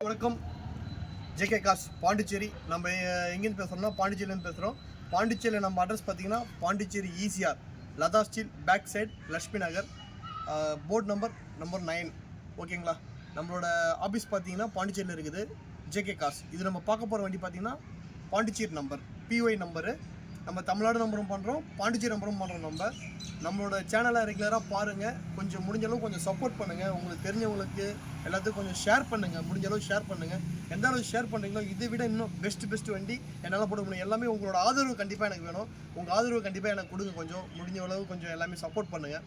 வணக்கம். JK cars Pondicherry. நம்ம எங்கேருந்து பேசுகிறோம்னா பாண்டிச்சேரியிலேருந்து பேசுகிறோம். பாண்டிச்சேரியில் நம்ம அட்ரஸ் பார்த்தீங்கன்னா Pondicherry ECR Latha steel back side Lakshmi Nagar, port number 9. ஓகேங்களா? நம்மளோட ஆஃபீஸ் பார்த்தீங்கன்னா பாண்டிச்சேரியில் இருக்குது. JK cars. இது நம்ம பார்க்க போகிற வண்டி பார்த்தீங்கன்னா பாண்டிச்சேரி நம்பர், பிஒய் நம்பரு. நம்ம தமிழ்நாடு நம்பரும் பண்ணுறோம், பாண்டிச்சேரி நம்பரும் பண்ணுறோம். நம்மளோட சேனலை ரெகுலராக பாருங்கள். கொஞ்சம் முடிஞ்சளவு கொஞ்சம் சப்போர்ட் பண்ணுங்கள். உங்களுக்கு தெரிஞ்சவங்களுக்கு எல்லாத்துக்கும் கொஞ்சம் ஷேர் பண்ணுங்கள். முடிஞ்சளவு ஷேர் பண்ணுங்கள். எந்த அளவுக்கு ஷேர் பண்ணுறீங்களோ இதை விட இன்னும் பெஸ்ட் வண்டி என்னால் போட முடியும். எல்லாமே உங்களோட ஆதரவு கண்டிப்பாக எனக்கு வேணும். உங்கள் ஆதரவு கண்டிப்பாக எனக்கு கொடுங்க. கொஞ்சம் முடிஞ்ச அளவு கொஞ்சம் எல்லாமே சப்போர்ட் பண்ணுங்கள்.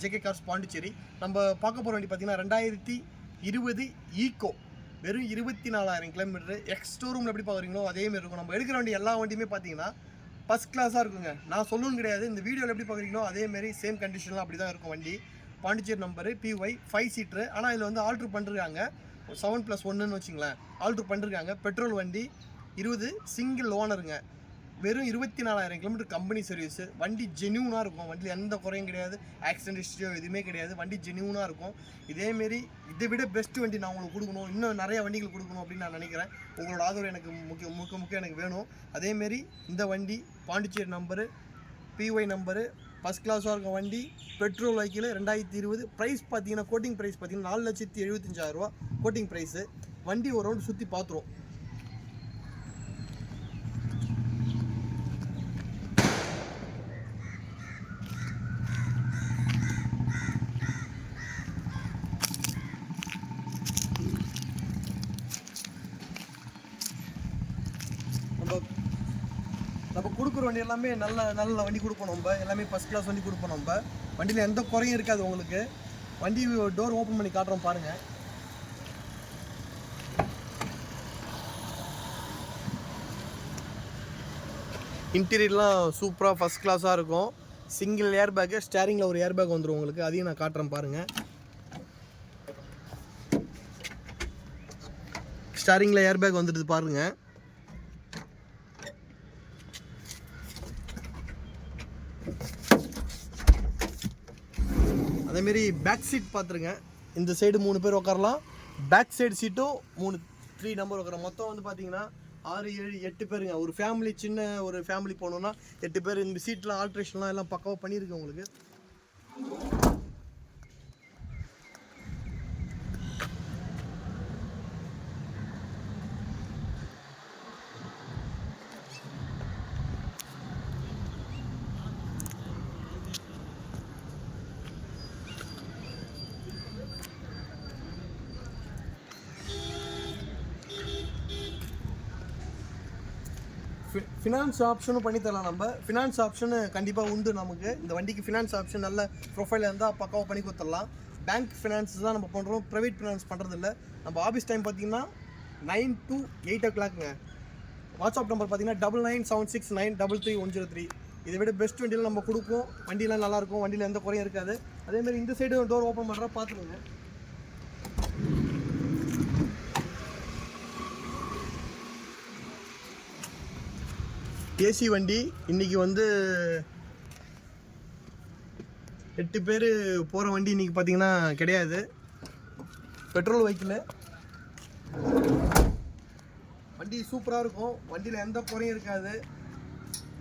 JK cars Pondicherry. நம்ம பார்க்க போகிற வண்டி பார்த்தீங்கன்னா 2020 ஈக்கோ. வெறும் 24,000 கிலோமீட்டர். எக்ஸ் ஷோரூமில் எப்படி பார்க்குறீங்களோ அதேமாரி இருக்கும். நம்ம எடுக்கிற வண்டி எல்லா வண்டியுமே பார்த்தீங்கன்னா ஃபஸ்ட் கிளாஸாக இருக்குங்க. நான் சொல்லணும் கிடையாது. இந்த வீடியோவில் எப்படி பார்க்குறீங்களோ அதேமாரி சேம் கண்டிஷன்லாம் அப்படி தான் இருக்கும் வண்டி. Pondicherry number, PY 5 seater. ஆனால் இதில் வந்து ஆல்ட்ரு பண்ணிருக்காங்க. 7+1ன்னு வச்சுங்களேன், ஆல்ட்ரு பண்ணிருக்காங்க. பெட்ரோல் வண்டி, 20 சிங்கிள் ஓனருங்க. வெறும் 24,000 கிலோமீட்டர் கம்பெனி சர்வீஸு. வண்டி ஜென்யூனாக இருக்கும். வண்டியில் எந்த குறையும் கிடையாது. ஆக்சிடென்ட் ஹிஸ்ட்ரியோ எதுவுமே கிடையாது. வண்டி ஜென்யூனாக இருக்கும். இதேமாரி இதை விட பெஸ்ட் வண்டி நான் உங்களுக்கு கொடுக்கணும், இன்னும் நிறைய வண்டிகள் கொடுக்கணும் அப்படின்னு நான் நினைக்கிறேன். உங்களோட ஆதரவு எனக்கு முக்கியம் எனக்கு வேணும். அதேமாரி இந்த வண்டி Pondicherry number, PY number, first கிளாஸாக இருக்கும் வண்டி. பெட்ரோல் வைக்கில் 2020. ப்ரைஸ் பார்த்தீங்கன்னா கோட்டிங் ப்ரைஸ் பார்த்தீங்கன்னா 4,75,000 ரூபா கோட்டிங் ப்ரைஸு. வண்டி ஒரு ரவுண்டு சுற்றி பார்த்துருவோம். நம்ம கொடுக்குற வண்டி எல்லாமே நல்ல வண்டி கொடுப்போம். நம்ம எல்லாமே ஃபஸ்ட் கிளாஸ் வண்டி கொடுப்போம். நம்ம வண்டியில் எந்த குறையும் இருக்காது உங்களுக்கு. வண்டி டோர் ஓப்பன் பண்ணி காட்டுறோம் பாருங்கள். இன்டீரியர்லாம் சூப்பராக ஃபஸ்ட் கிளாஸாக இருக்கும். சிங்கிள் ஏர் பேக்கு, ஸ்டேரிங்கில் ஒரு ஏர் பேக் வந்துடும் உங்களுக்கு. அதையும் நான் காட்டுறேன் பாருங்கள். ஸ்டேரிங்கில் ஏர் பேக் வந்துடுது பாருங்கள். அதேமாரி பேக் சீட் பார்த்துருங்க. இந்த சைடு 3 பேர் உட்காரலாம். பேக் சைடு சீட்டும் 3 நம்பர் உட்கார. மொத்தம் வந்து பார்த்தீங்கன்னா 6, 7, 8 பேருங்க. ஒரு ஃபேமிலி, சின்ன ஒரு ஃபேமிலி போனோம்னா 8 பேர். இந்த சீட்லாம் ஆல்ட்ரேஷன்லாம் எல்லாம் பக்காவாக பண்ணியிருக்கு உங்களுக்கு. ஃபினான்ஸ் ஆப்ஷனும் பண்ணித்தரலாம். நம்ம ஃபினான்ஸ் ஆப்ஷனு கண்டிப்பாக உண்டு நமக்கு. இந்த வண்டிக்கு ஃபினான்ஸ் ஆப்ஷன் நல்ல ப்ரொஃபைல் இருந்தால் பக்காவாக பண்ணி கொடுத்துடலாம். பேங்க் ஃபினான்ஸ் தான் நம்ம பண்ணுறோம், ப்ரைவேட் ஃபினான்ஸ் பண்ணுறதில்ல. நம்ம ஆஃபீஸ் டைம் பார்த்தீங்கன்னா 9 to 8 o'clockங்க. வாட்ஸ்அப் நம்பர் பார்த்தீங்கன்னா 9976933103. இதை விட பெஸ்ட் வண்டியில் நம்ம கொடுப்போம். வண்டியெலாம் நல்லாயிருக்கும். வண்டியில் எந்த குறையும் இருக்காது. அதேமாதிரி இந்த சைடு டோர் ஓப்பன் பண்ணுறா பார்த்துக்கோங்க. ஏசி வண்டி. இன்றைக்கி வந்து 8 பேர் போகிற வண்டி இன்றைக்கி பார்த்தீங்கன்னா கிடையாது. Petrol vehicle. வண்டி சூப்பராக இருக்கும். வண்டியில் எந்த குறையும் இருக்காது.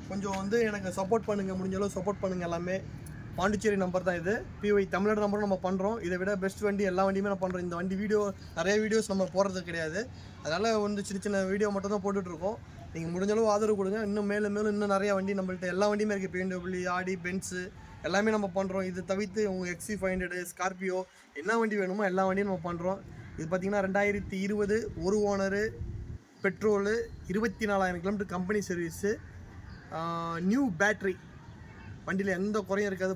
கொஞ்சம் வந்து எனக்கு சப்போர்ட் பண்ணுங்கள். முடிஞ்சளவு சப்போர்ட் பண்ணுங்கள். எல்லாமே பாண்டிச்சேரி நம்பர் தான் இது. PY தமிழ்நாடு நம்பரும் நம்ம பண்ணுறோம். இதை விட பெஸ்ட் வண்டி எல்லா வண்டியுமே நம்ம பண்ணுறோம். இந்த வண்டி நிறைய வீடியோஸ் நம்ம போடுறது கிடையாது. அதனால் வந்து சின்ன வீடியோ மட்டும் தான் போட்டுட்ருக்கோம். நீங்கள் முடிஞ்சளவு ஆதரவு கொடுங்க. இன்னும் மேலும் இன்னும் நிறையா வண்டி நம்மள்ட்ட எல்லா வண்டியுமே இருக்குது. BMW, ஆடி, பென்ஸு எல்லாமே நம்ம பண்ணுறோம். இது தவிர்த்து உங்கள் XC500, ஸ்கார்பியோ என்ன வண்டி வேணுமோ எல்லா வண்டியும் நம்ம பண்ணுறோம். இது பார்த்திங்கன்னா 2020 ஒரு owner, petrol, 24,000 kilometre company service, new battery. வண்டியில் எந்த குறையும் இருக்காது.